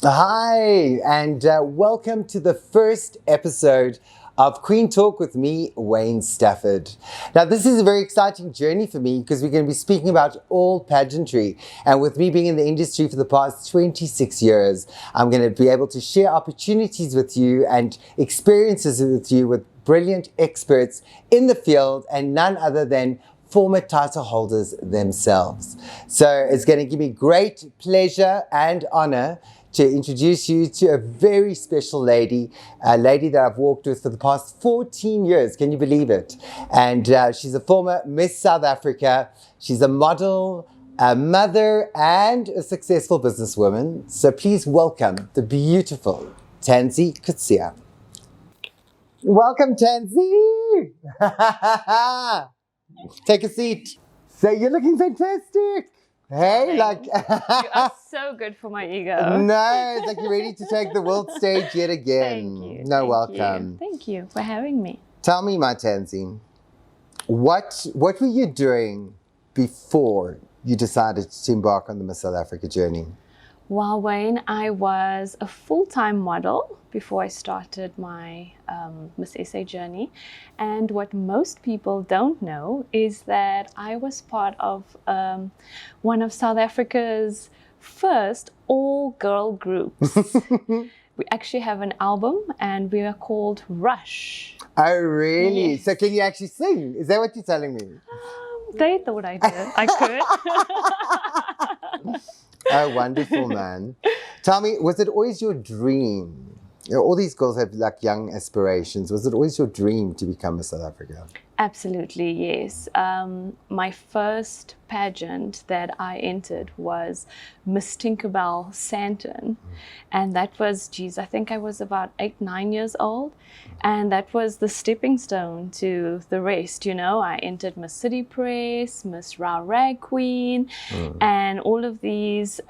Hi, and welcome to the first episode of Queen Talk with me, Wayne Stafford. Now, this is a very exciting journey for me because we're going to be speaking about all pageantry. And with me being in the industry for the past 26 years, I'm going to be able to share opportunities with you and experiences with you with brilliant experts in the field and none other than former title holders themselves. So it's going to give me great pleasure and honor to introduce you to a very special lady, a lady that I've worked with for the past 14 years. Can you believe it? And she's a former Miss South Africa. She's a model, a mother, and a successful businesswoman. So please welcome the beautiful Tansey Coetzee. Welcome, Tansey. Take a seat. So you're looking fantastic. Hey, You are so good for my ego. No, it's like you're ready to take the world stage yet again. Thank you. Welcome. Thank you for having me. Tell me, my Tansey, what were you doing before you decided to embark on the Miss South Africa journey? Well, Wayne, I was a full-time model before I started my Miss SA journey. And what most people don't know is that I was part of one of South Africa's first all-girl groups. We actually have an album and we are called Rush. Oh, really? Yes. So can you actually sing? Is that what you're telling me? They thought I did. I could. Oh, wonderful, man. Tell me, was it always your dream? You know, all these girls have like young aspirations. Was it always your dream to become Miss South Africa? Absolutely, yes. My first pageant that I entered was Miss Tinkerbell Santon. And that was, I think I was about 8-9 years old. And that was the stepping stone to the rest, you know. I entered Miss City Press, Miss Rao Rag Queen, and all of these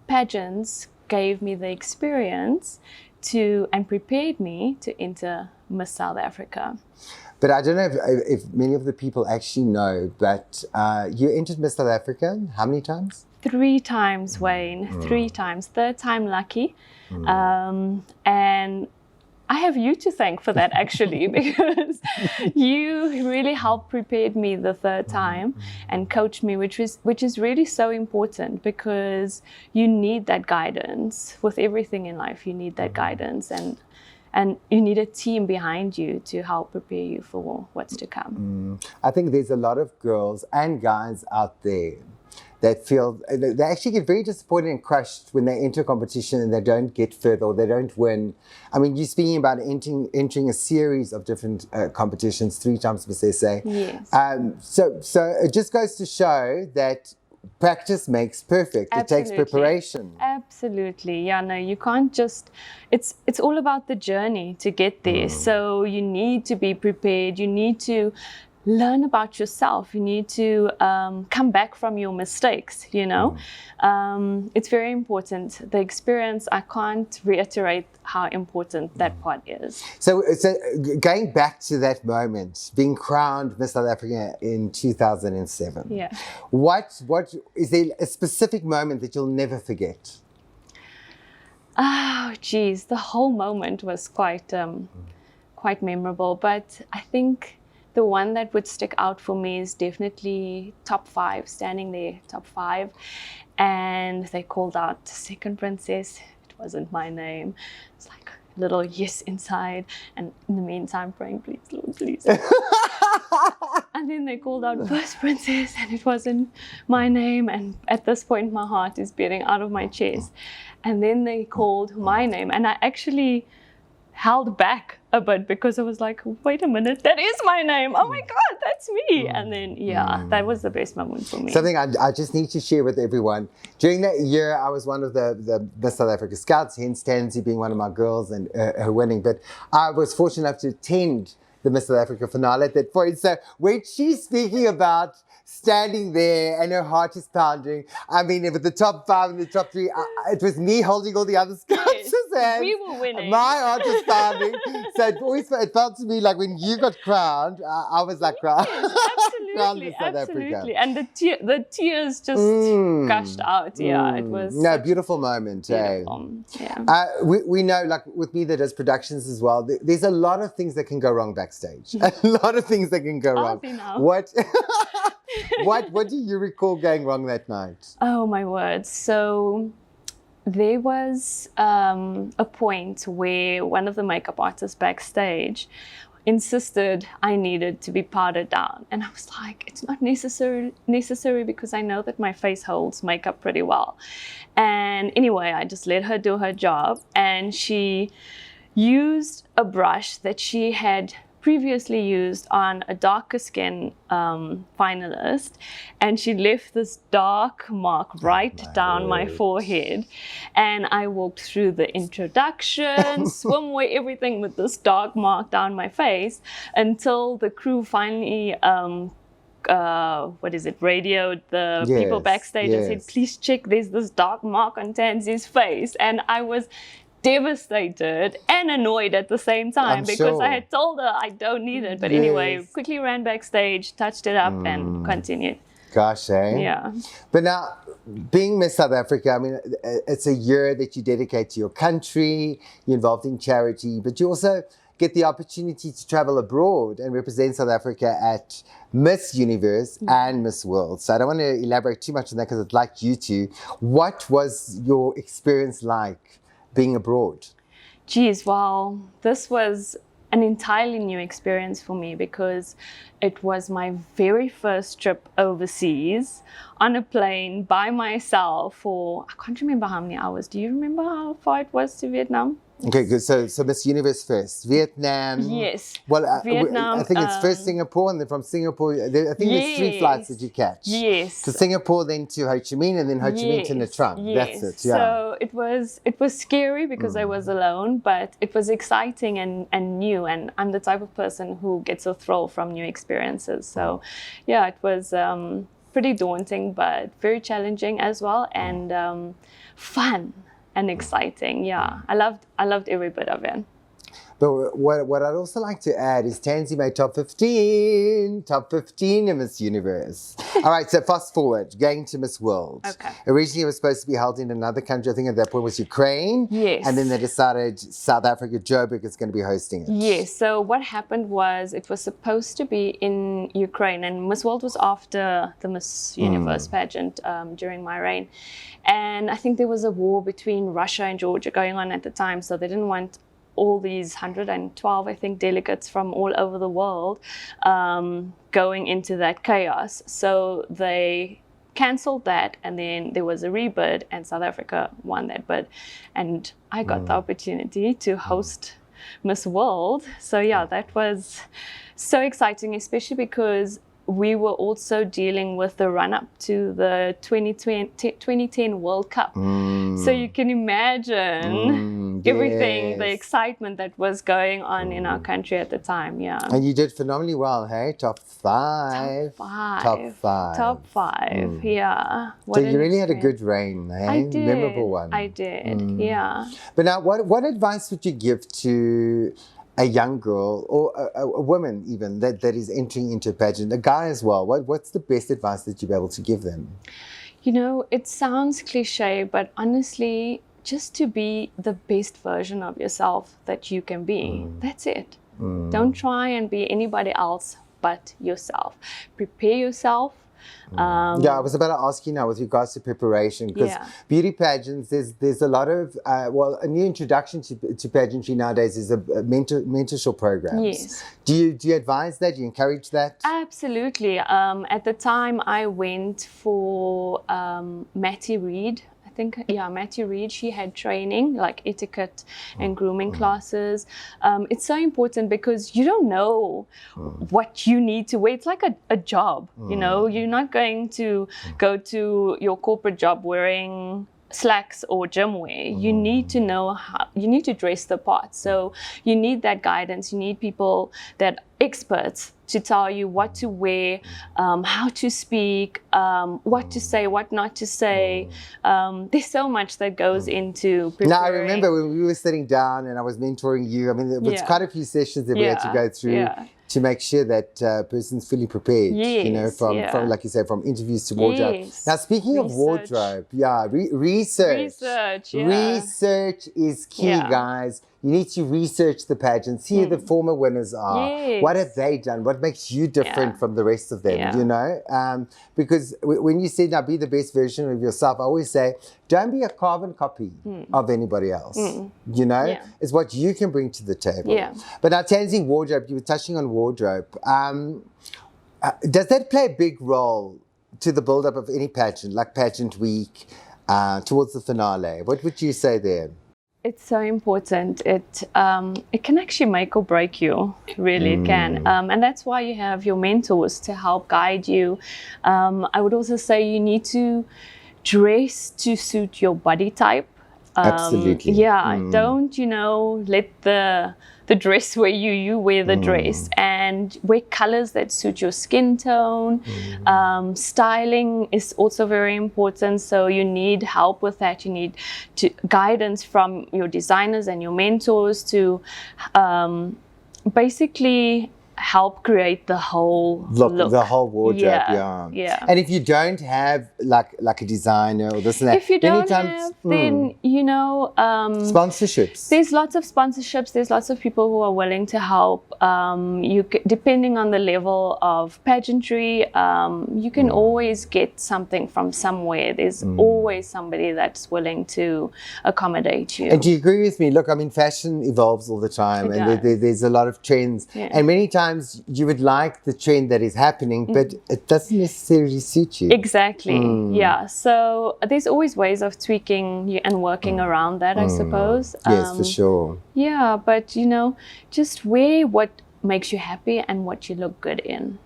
pageants gave me the experience and prepared me to enter Miss South Africa. But I don't know if many of the people actually know, but you entered Miss South Africa how many times? 3 times, Wayne. 3 times. 3rd time lucky. And I have you to thank for that, actually, because you really helped prepare me the 3rd time and coached me, which is really so important because you need that guidance. With everything in life, you need that guidance and you need a team behind you to help prepare you for what's to come. I think there's a lot of girls and guys out there that feel, they actually get very disappointed and crushed when they enter a competition and they don't get further or they don't win. I mean, you're speaking about entering a series of different competitions 3 times Miss SA. Yes. So it just goes to show that practice makes perfect. Absolutely. It takes preparation. Absolutely. Yeah, no, you can't just, it's all about the journey to get there. So you need to be prepared. You need to learn about yourself. You need to come back from your mistakes, you know. It's very important. The experience, I can't reiterate how important that part is. So going back to that moment, being crowned Miss South Africa in 2007. Yeah. What is there a specific moment that you'll never forget? Oh, geez, the whole moment was quite memorable. But I think the one that would stick out for me is definitely top 5, standing there, top 5. And they called out second princess. It wasn't my name. It's like a little yes inside. And in the meantime, praying, please, Lord, please. And then they called out first princess and it wasn't my name. And at this point, my heart is beating out of my chest. And then they called my name. And I actually held back a bit because I was like, wait a minute, that is my name. Oh my God, that's me. And then, yeah, that was the best moment for me. Something I just need to share with everyone. During that year, I was one of the Miss South Africa Scouts, hence Tansey being one of my girls and her winning. But I was fortunate enough to attend the Miss South Africa finale at that point. So when she's speaking about standing there and her heart is pounding, I mean, with the top 5 and the top 3, it was me holding all the other scouts' hands. We were winning. My heart was pounding. So it felt to me like when you got crowned, I was like crowned. Absolutely. crown for South absolutely. Africa. And the tears just gushed out. Yeah, it was Beautiful moment. beautiful. Yeah. We know, like with me that does productions as well, there's a lot of things that can go wrong backstage. A lot of things that can go wrong. What do you recall going wrong that night? Oh my word. So there was a point where one of the makeup artists backstage insisted I needed to be powdered down, and I was like, it's not necessary because I know that my face holds makeup pretty well. And anyway, I just let her do her job, and she used a brush that she had previously used on a darker skin finalist, and she left this dark mark right down my forehead. And I walked through the introduction, swimwear, everything with this dark mark down my face until the crew finally radioed the people backstage and said, please check, there's this dark mark on Tansey's face. And I was devastated and annoyed at the same time because I had told her I don't need it. But anyway, quickly ran backstage, touched it up and continued. Gosh, eh? Yeah. But now, being Miss South Africa, I mean, it's a year that you dedicate to your country, you're involved in charity, but you also get the opportunity to travel abroad and represent South Africa at Miss Universe and Miss World. So I don't want to elaborate too much on that because I'd like you to. What was your experience like being abroad? Geez, well, this was an entirely new experience for me because it was my very first trip overseas on a plane by myself for, I can't remember how many hours. Do you remember how far it was to Vietnam? Okay, good. So Miss Universe first. Vietnam. Yes. Well, Vietnam, I think it's first Singapore, and then from Singapore, I think there's 3 flights that you catch. Yes. To Singapore, then to Ho Chi Minh, and then Ho Chi Minh to Nha Trang. Yes. That's it. Yeah. So it was scary because I was alone, but it was exciting and new. And I'm the type of person who gets a thrill from new experiences. So, yeah, it was pretty daunting, but very challenging as well, and fun and exciting. Yeah, I loved every bit of it. But what I'd also like to add is Tansey made top 15 in Miss Universe. All right, so fast forward, going to Miss World. Okay. Originally it was supposed to be held in another country. I think at that point was Ukraine. Yes. And then they decided South Africa, Joburg is going to be hosting it. Yes, so what happened was it was supposed to be in Ukraine, and Miss World was after the Miss Universe pageant during my reign. And I think there was a war between Russia and Georgia going on at the time, so they didn't want all these 112, I think, delegates from all over the world going into that chaos. So they cancelled that, and then there was a rebid, and South Africa won that bid. And I got the opportunity to host Miss World. So yeah, that was so exciting, especially because we were also dealing with the run-up to the 2010 World Cup. So you can imagine everything, the excitement that was going on in our country at the time, yeah. And you did phenomenally well, hey? Top 5. Top 5, yeah. So you really had a good reign, hey? I did. Memorable one. I did, yeah. But now, what advice would you give to a young girl or a woman even that is entering into a pageant, a guy as well? What's the best advice that you'd be able to give them? You know, it sounds cliche, but honestly, just to be the best version of yourself that you can be. That's it. Don't try and be anybody else but yourself. Prepare yourself. Yeah, I was about to ask you now with regards to preparation, because beauty pageants, there's a lot of, a new introduction to pageantry nowadays is a mentorship program. Yes. Do you advise that? Do you encourage that? Absolutely. At the time, I went for Mattie Reed. Mattie Reed, she had training like etiquette and grooming classes. It's so important because you don't know what you need to wear. It's like a job, you know. You're not going to go to your corporate job wearing slacks or gym wear. You need to know how, you need to dress the part. So you need that guidance. You need people that experts to tell you what to wear, how to speak, what to say, what not to say. There's so much that goes into preparing. Now, I remember when we were sitting down and I was mentoring you, I mean, there was quite a few sessions that we had to go through. to make sure that person's fully prepared, you know, Yes, from yeah. like you say, from interviews to wardrobe. Yes. Now, speaking of Research. wardrobe, yeah, research. Research, yeah. Research is key, Yeah. guys. You need to research the pageant, see who the former winners are. Yes. What have they done? What makes you different Yeah. from the rest of them, Yeah. you know? Because when you say now be the best version of yourself, I always say, don't be a carbon copy of anybody else. You know, Yeah. it's what you can bring to the table. Yeah. But now, Tansey, wardrobe, you were touching on wardrobe. Does that play a big role to the build-up of any pageant, like pageant week, towards the finale? What would you say there? It's so important. It can actually make or break you. Really, it can. And that's why you have your mentors to help guide you. I would also say you need to dress to suit your body type. Absolutely. Yeah, don't, you know, let the dress wear you, you wear the dress, and wear colors that suit your skin tone. Styling is also very important, so you need help with that. You need guidance from your designers and your mentors to basically help create the whole look. The whole wardrobe, yeah. And if you don't have like a designer or this and that, If you many don't times, have, then, you know, sponsorships. there's lots of sponsorships. There's lots of people who are willing to help. Depending on the level of pageantry, you can always get something from somewhere. There's always somebody that's willing to accommodate you. And do you agree with me? Look, I mean, fashion evolves all the time, and there's a lot of trends. Yeah. And many times you would like the trend that is happening, but it doesn't necessarily suit you. Exactly. Yeah. So there's always ways of tweaking and working around that, I suppose. Yes, for sure. Yeah, but you know, just wear what makes you happy and what you look good in.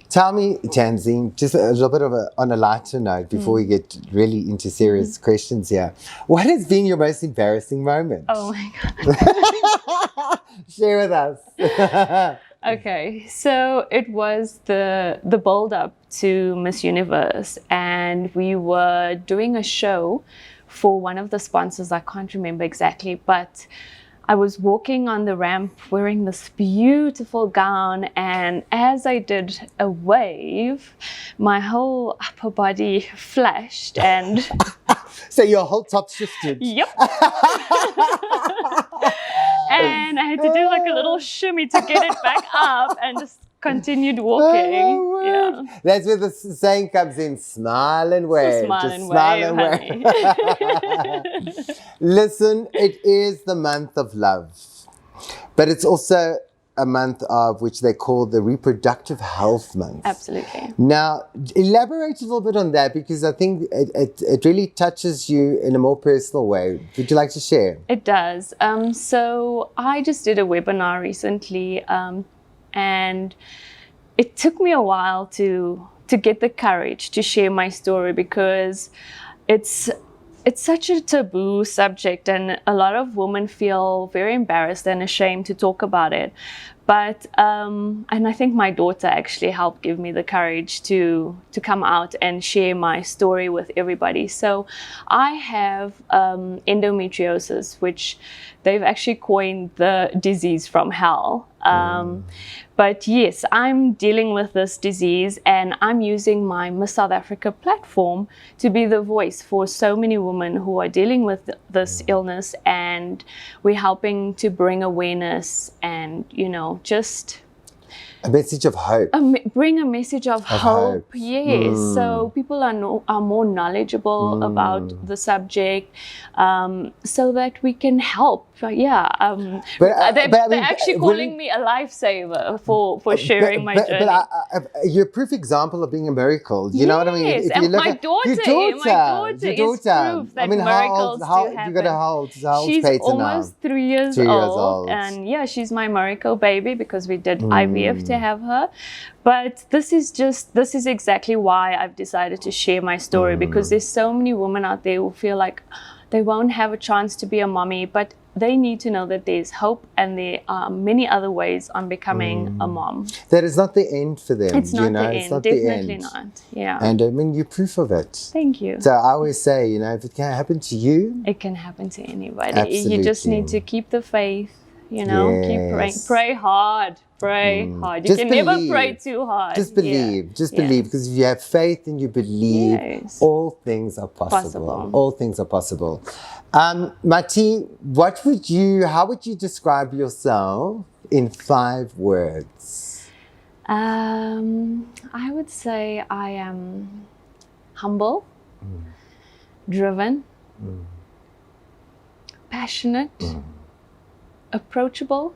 Tell me, Tansey, just a little bit of on a lighter note before we get really into serious questions here. What has been your most embarrassing moment? Oh my God. Share with us. Okay, so it was the build up to Miss Universe, and we were doing a show for one of the sponsors. I can't remember exactly, but I was walking on the ramp wearing this beautiful gown, and as I did a wave, my whole upper body flashed and So your whole top shifted. yep. And I had to do like a little shimmy to get it back up and just continued walking. Oh, yeah. That's where the saying comes in, smile and wave. Smile Just and smile wave, and wave. Listen, it is the month of love, but it's also a month of which they call the Reproductive Health Month. Absolutely. Now, elaborate a little bit on that, because I think it really touches you in a more personal way. Would you like to share? It does. So I just did a webinar recently, and it took me a while to get the courage to share my story, because it's such a taboo subject, and a lot of women feel very embarrassed and ashamed to talk about it. But and I think my daughter actually helped give me the courage to come out and share my story with everybody. So I have endometriosis, which they've actually coined the disease from hell. But yes, I'm dealing with this disease, and I'm using my Miss South Africa platform to be the voice for so many women who are dealing with this illness, and we're helping to bring awareness and, you know, just A message of hope. Bring a message of hope. Yes. So people are more knowledgeable about the subject, so that we can help. Yeah. They're actually calling me a lifesaver for sharing my journey. But you're a proof example of being a miracle. You know what I mean? Yes, and my daughter is proof that miracles do happen. You got how old She's Peter almost now? 3 years 3 years old. And yeah, she's my miracle baby, because we did IVF to have her. But this is exactly why I've decided to share my story, because there's so many women out there who feel like they won't have a chance to be a mommy, but they need to know that there's hope, and there are many other ways on becoming a mom. That is not the end for them. It's not the end. It's not Definitely the end. not. Yeah. And I mean, you're proof of it. Thank you. So I always say, if it can happen to you, it can happen to anybody. Absolutely. You just need to keep the faith, You know, keep praying. Pray hard. Pray hard. You can never pray too hard. Just believe. Just believe. Because if you have faith and you believe, all things are possible. All things are possible. Mati, how would you describe yourself in 5 words? I would say I am humble, driven, passionate, approachable,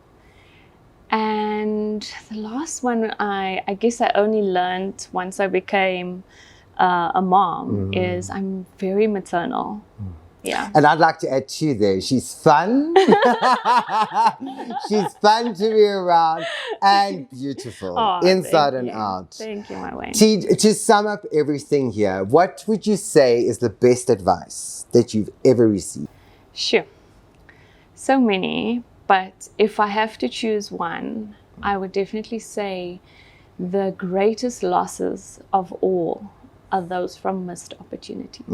and the last one I guess I only learned once I became a mom is I'm very maternal. Yeah. And I'd like to add to there, she's fun. She's fun to be around and beautiful, inside and out. Thank you, my Wayne. To sum up everything here, what would you say is the best advice that you've ever received? Sure. So many, but if I have to choose one, I would definitely say the greatest losses of all are those from missed opportunities.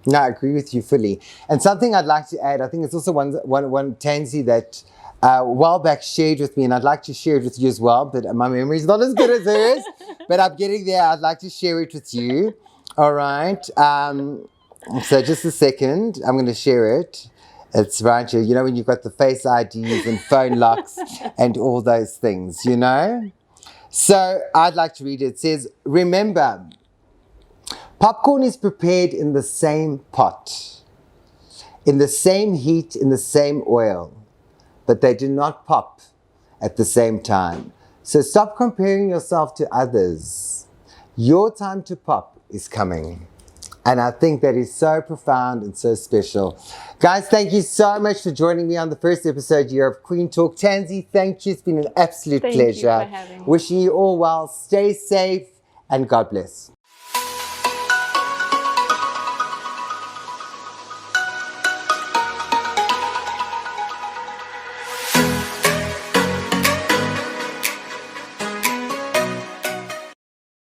No, I agree with you fully. And something I'd like to add, I think it's also one Tansey that a while back shared with me, and I'd like to share it with you as well, but my memory is not as good as hers, but I'm getting there. I'd like to share it with you. All right. So just a second. I'm going to share it. It's right here. You know, when you've got the face IDs and phone locks and all those things, you know? So I'd like to read it. It says, remember, popcorn is prepared in the same pot, in the same heat, in the same oil, but they do not pop at the same time. So stop comparing yourself to others. Your time to pop is coming. And I think that is so profound and so special. Guys, thank you so much for joining me on the first episode here of Queen Talk. Tansey, thank you. It's been an absolute pleasure. Thank you for having me. Wishing you all well. Stay safe and God bless.